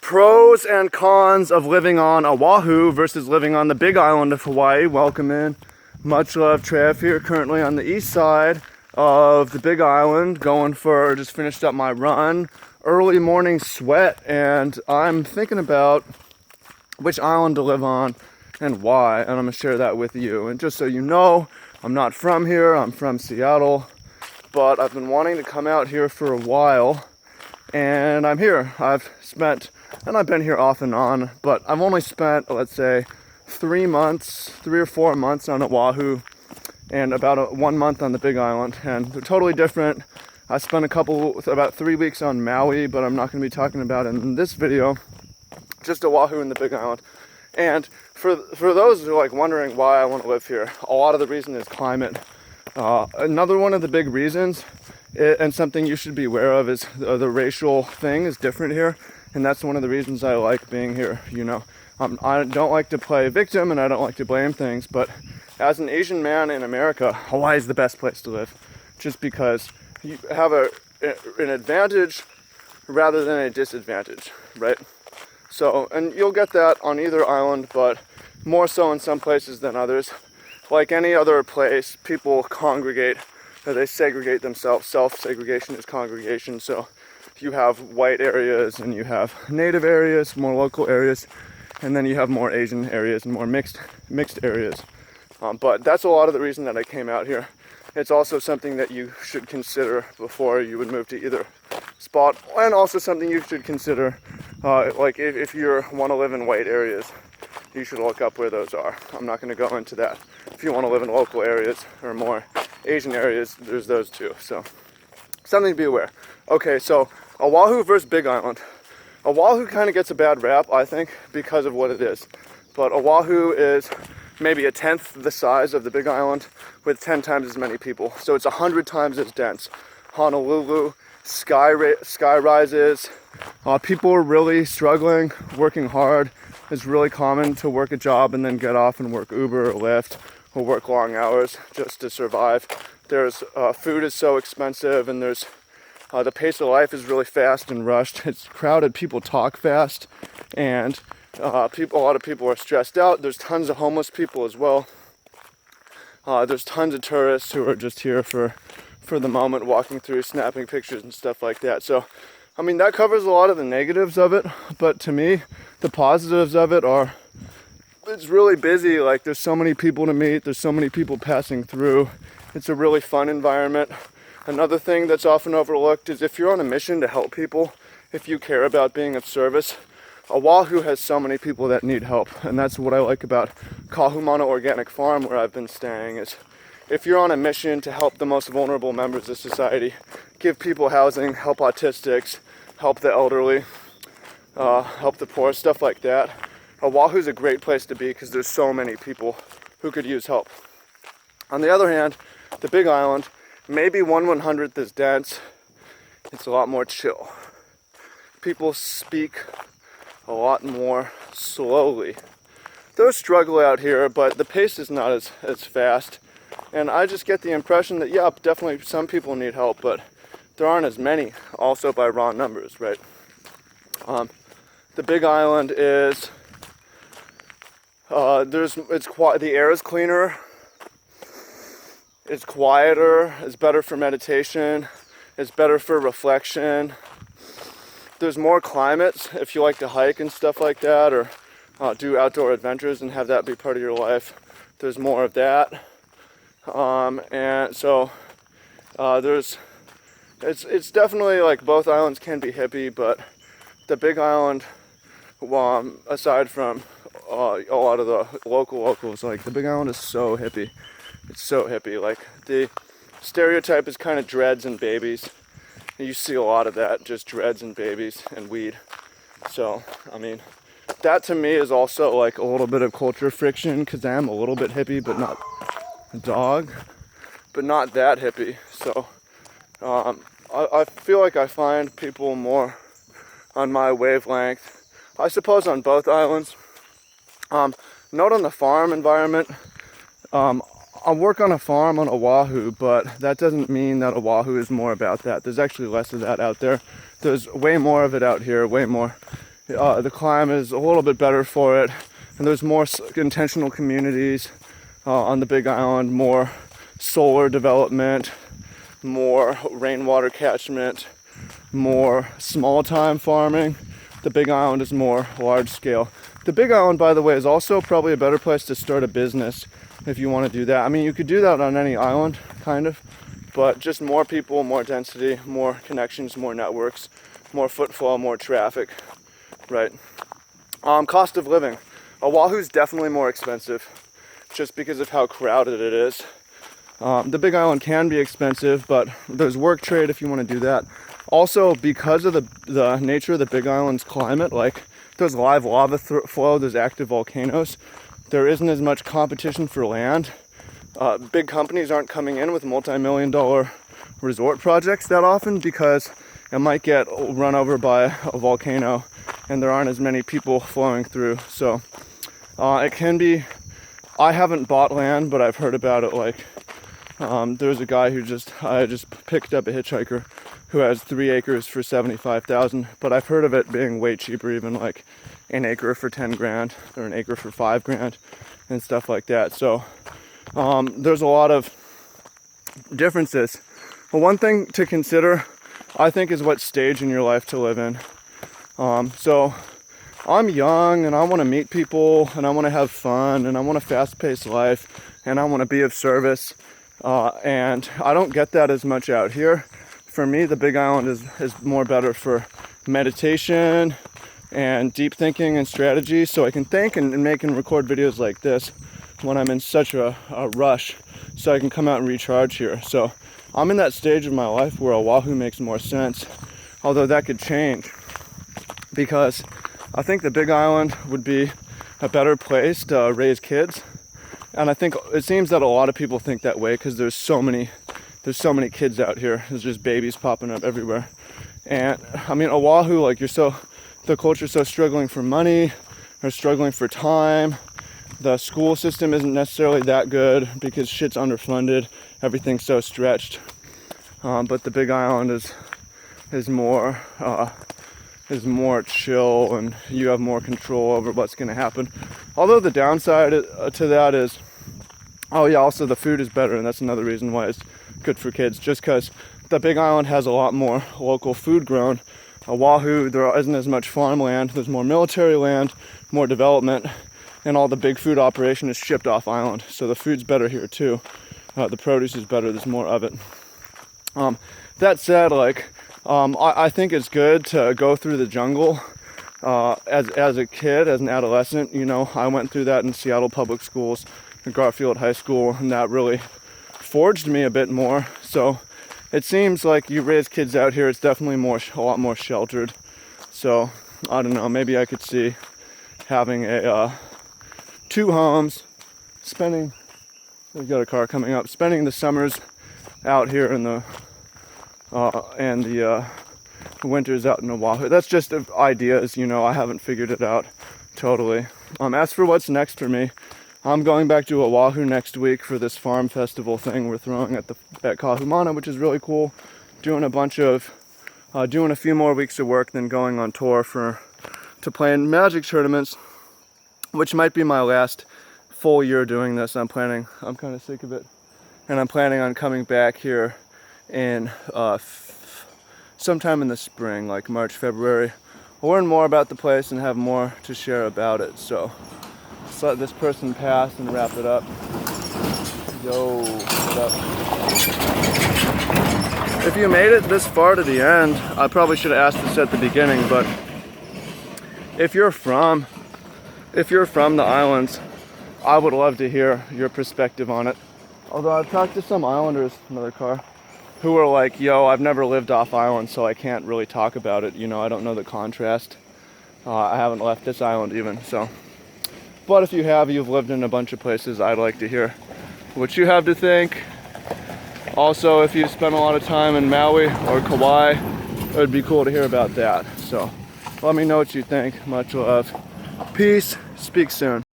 Pros and cons of living on Oahu versus living on the Big Island of Hawaii. Welcome in. Much love, Trev here, currently on the east side of the Big Island, just finished up my run. Early morning sweat, and I'm thinking about which island to live on and why, and I'm gonna share that with you. And just so you know, I'm not from here, I'm from Seattle, but I've been wanting to come out here for a while, and I'm here. I've been here off and on, but I've only spent, let's say, 3 or 4 months on Oahu and about 1 month on the Big Island, and they're totally different. I spent about 3 weeks on Maui, but I'm not going to be talking about it in this video, just Oahu and the Big Island. And for those who are wondering why I want to live here, a lot of the reason is climate. Another one of the big reasons, and something you should be aware of, is the racial thing is different here. And that's one of the reasons I like being here. I don't like to play victim and I don't like to blame things, but as an Asian man in America, Hawaii is the best place to live, just because you have an advantage rather than a disadvantage, right? So, and you'll get that on either island, but more so in some places than others. Like any other place, people congregate, or they segregate themselves. Self-segregation is congregation, so you have white areas and you have native areas, more local areas, and then you have more Asian areas and more mixed areas. But that's a lot of the reason that I came out here. It's also something that you should consider before you would move to either spot, and also something you should consider, if you want to live in white areas, you should look up where those are. I'm not going to go into that. If you want to live in local areas or more Asian areas, there's those too. So something to be aware. Okay, so Oahu versus Big Island. Oahu kind of gets a bad rap, I think, because of what it is. But Oahu is maybe 1/10 the size of the Big Island with 10 times as many people. So it's 100 times as dense. Honolulu, sky rises. People are really struggling, working hard. It's really common to work a job and then get off and work Uber or Lyft or work long hours just to survive. Food is so expensive, and the pace of life is really fast and rushed. It's crowded, people talk fast, and a lot of people are stressed out. There's tons of homeless people as well. There's tons of tourists who are just here for the moment, walking through, snapping pictures and stuff like that. So, I mean, that covers a lot of the negatives of it, but to me, the positives of it are, it's really busy. There's so many people to meet, there's so many people passing through. It's a really fun environment. Another thing that's often overlooked is if you're on a mission to help people, if you care about being of service, Oahu has so many people that need help. And that's what I like about Kahumana Organic Farm, where I've been staying, is if you're on a mission to help the most vulnerable members of society, give people housing, help autistics, help the elderly, help the poor, stuff like that, Oahu's a great place to be because there's so many people who could use help. On the other hand, the Big Island, maybe 1/100th is dense. It's a lot more chill. People speak a lot more slowly. There's struggle out here, but the pace is not as fast. And I just get the impression that, yeah, definitely some people need help, but there aren't as many, also by raw numbers, right? The Big Island is, the air is cleaner, it's quieter, it's better for meditation, it's better for reflection. There's more climates if you like to hike and stuff like that, or do outdoor adventures and have that be part of your life. There's more of that. And so it's definitely both islands can be hippie, but the Big Island, aside from a lot of the locals, the Big Island is so hippie. It's so hippie. The stereotype is kind of dreads and babies. You see a lot of that, just dreads and babies and weed. So, I mean, that to me is also a little bit of culture friction, because I am a little bit hippie, but not not that hippie. So, I feel like I find people more on my wavelength, I suppose, on both islands. Note on the farm environment, I work on a farm on Oahu, but that doesn't mean that Oahu is more about that. There's actually less of that out there. There's way more of it out here, way more. The climate is a little bit better for it, and there's more intentional communities on the Big Island, more solar development, more rainwater catchment, more small time farming. The Big Island is more large scale. The Big Island, by the way, is also probably a better place to start a business if you want to do that. I mean, you could do that on any island, kind of, but just more people, more density, more connections, more networks, more footfall, more traffic, right? Cost of living. Oahu's definitely more expensive just because of how crowded it is. The Big Island can be expensive, but there's work trade if you want to do that. Also, because of the nature of the Big Island's climate, like there's live lava flow, there's active volcanoes, there isn't as much competition for land. Big companies aren't coming in with multi-million-dollar resort projects that often because it might get run over by a volcano and there aren't as many people flowing through. So it can be, I haven't bought land, but I've heard about it. Like there's a guy I just picked up a hitchhiker who has 3 acres for $75,000, but I've heard of it being way cheaper, even like an acre for 10 grand or an acre for 5 grand and stuff like that. So there's a lot of differences. Well, one thing to consider, I think, is what stage in your life to live in. So I'm young and I want to meet people and I want to have fun and I want a fast-paced life and I want to be of service. And I don't get that as much out here. For me, the Big Island is more better for meditation and deep thinking and strategy, so I can think and make and record videos like this when I'm in such a rush, so I can come out and recharge here. So I'm in that stage of my life where Oahu makes more sense, although that could change, because I think the Big Island would be a better place to raise kids. And I think it seems that a lot of people think that way because there's so many kids out here. There's just babies popping up everywhere. And I mean, Oahu, like the culture's so struggling for money or struggling for time. The school system isn't necessarily that good because shit's underfunded. Everything's so stretched. But the Big Island is more chill and you have more control over what's going to happen. Although the downside to that is, oh yeah, also the food is better, and that's another reason why it's good for kids, just because the Big Island has a lot more local food grown. Oahu, there isn't as much farmland, there's more military land, more development, and all the big food operation is shipped off island. So the food's better here too. The produce is better, there's more of it. That said, like, I think it's good to go through the jungle as a kid, as an adolescent. You know, I went through that in Seattle public schools, in Garfield High School, and that really forged me a bit more. So it seems like you raise kids out here, it's definitely a lot more sheltered. So I don't know, maybe I could see having 2 homes, we've got a car coming up, spending the summers out here in the winters out in Oahu. That's just ideas, you know, I haven't figured it out totally. As for what's next for me, I'm going back to Oahu next week for this farm festival thing we're throwing at Kahumana, which is really cool. Doing a few more weeks of work, then going on tour to play in Magic tournaments, which might be my last full year doing this. I'm kind of sick of it, and I'm planning on coming back here in sometime in the spring, like March, February. I'll learn more about the place and have more to share about it. So let's let this person pass and wrap it up. Yo, what up? If you made it this far to the end, I probably should have asked this at the beginning, but if you're from the islands, I would love to hear your perspective on it. Although I've talked to some islanders, another car, who are like, yo, I've never lived off island, so I can't really talk about it. You know, I don't know the contrast. I haven't left this island even, so. But if you have, you've lived in a bunch of places, I'd like to hear what you have to think. Also, if you spent a lot of time in Maui or Kauai, it would be cool to hear about that. So let me know what you think. Much love. Peace. Speak soon.